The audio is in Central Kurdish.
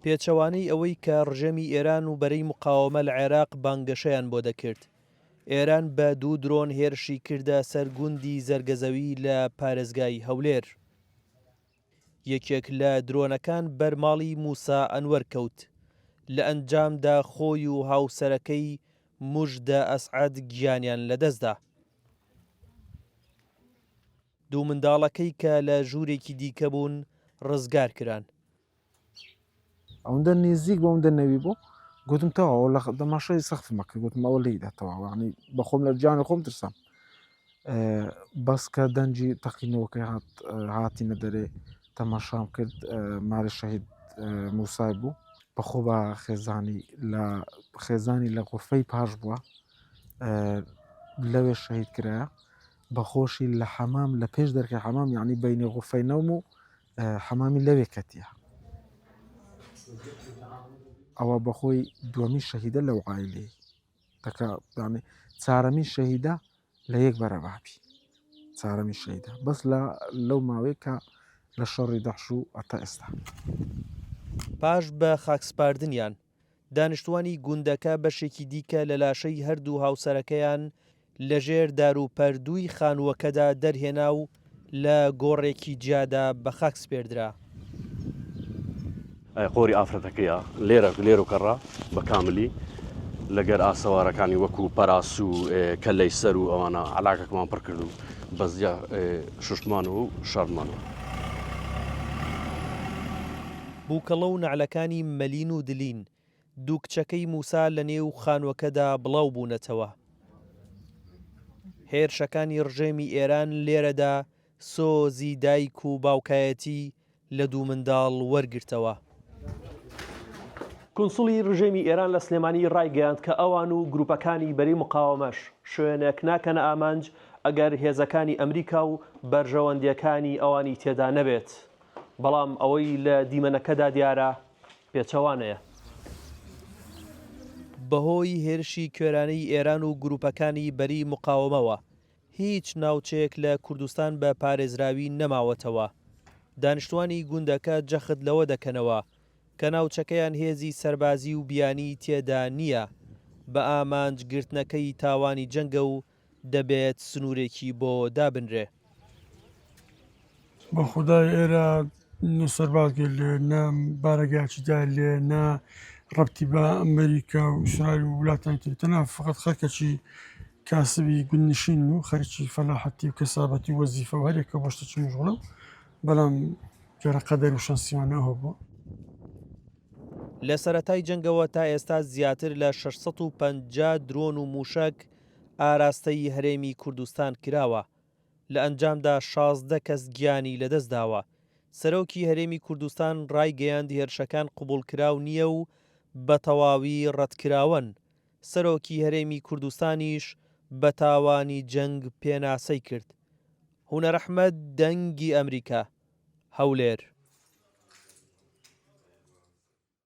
پێچەوانەی ئەوەی کە ڕژێمی ئێران و بەرەی مقاومە لە عێراق بانگەشەیان بۆ دەکرد. ئێران بە 2 درۆن هێرشی کردە سەر گوندی زەرگەزەوی لە پارێزگای هەولێر. یەکێک لە درۆنەکان بەرماڵی موسا ئەنوەر کەوت. لە ئەنجامدا خۆی و هاوسەرەکەی موژدە ئەسعەد گیانیان لەدەستدا. 2 منداڵەکەی کە لە ژوورێکی دیکە بوون ڕزگار کران. ئەوەندە نێزیک بەوەندە نەوی بوو گوتم تەواوە لە دەماشای سەختمە کرد گوتم ئەوە لێیدا تەواو ینی بەخۆم لە گیانی خۆم ترسام بەس کە دەنجی تەقینەوەکەی هاتینە دەرێ تەماشام کرد ماری شەهید موسای بوو بەخۆ بە خێزانی لە غورفەی پاش بووە لەوێ شەهید کرایە بەخۆشی لە حەمام لە پێش دەرکە حەمام یعنی بینی غورفەی نەوم و حەمامی لەوێ کەتیە ئەوە بەخۆی دووەمی شەهیدە لەو عایلەی دەکە چارەمی شەهیدە لە یەک بەرەبابی چارەمی شەهیدە بەس لەو ماوەیە کە لە شەڕی دەحشوو ئەتا ئێستا. پاش بە خاکسپاردنیان دانیشتوانی گوندەکە بەشێکی دیکە لە لاشەی هەردوو هاوسەرەکەیان لەژێر داروپەردووی خانووەکەدا دەرهێنا و لە گۆڕێکی جیادا بە خاک سپێردرا. قۆری ئافرەتەکەیە لێرە و کەڕا بە کاملی لەگەر ئاسەوارەکانی وەکو پەراس و کەلەی سەر و ئەوانە علاقەکەمان پڕ کرد و بەزیا شوشتمانەوە و شاردمانەوە. بووکەڵە و نەعلەکانی مەلین و دلین دوو کچەکەی موسا لە نێو خانووەکەدا بڵاو بوونەتەوە. هێرشەکانی ڕژێمی ئێران لێرەدا سۆزی دایک و باوکایەتی لە 2 منداڵ وەرگرتەوە. کونسوڵی ڕژێمی ئێران لە سلێمانی ڕایگەیاند کە ئەوان و گروپەکانی بەری مقاومەش شوێنێک ناکەنە ئامانج ئەگەر هێزەکانی ئەمریکا و بەرژەوەندیەکانی ئەوانی تێدا نەبێت. بەڵام ئەوەی لە دیمەنەکەدا دیارە پێچەوانەیە. بەهۆی هێرشی کوێرانەی ئێران و گروپەکانی بەری مقاومەوە هیچ ناوچەیەک لە کوردستان بە پارێزراوی نەماوەتەوە. دانیشتوانی گوندەکە جەخت لەوە دەکەنەوە کە ناوچەکەیان هێزی سەربازی و بیانی تێدا نییە بە ئامانجگرتنەکەی تاوانی جەنگە و دەبێت سنوورێکی بۆ دابنرێ. بە خودای ئێرە سەربازگە لێ نە بارەگاچیدا لێ نە ڕەبتی بە ئەمریکا و ئیسرائیل و وڵاتانی تر تەنها فقط خەرکەچی کاسبی گوندنشین و خەرکی فەلاحەتی و کەسابەتی وەزیفە و هەرێکە بۆ شتێکی مژوڵە بەڵام جارە قەدەر و شانسیوانە هەبووە. لە سەرەتای جەنگەوە تا ئێستا زیاتر لە 650 درۆن و موشک ئاراستەی هەرێمی کوردستان کراوە. لە ئەنجامدا 16 کەس گیانی لەدەستداوە. سەرۆکی هەرێمی کوردستان ڕایگەیاند هێرشەکان قوبوڵکراو نییە و بە تەواوی ڕەتکراون. سەرۆکی هەرێمی کوردستانیش بە تاوانی جەنگ پێناسەی کرد. هونەر ئەحمەد دەنگی ئەمریکا هەولێر.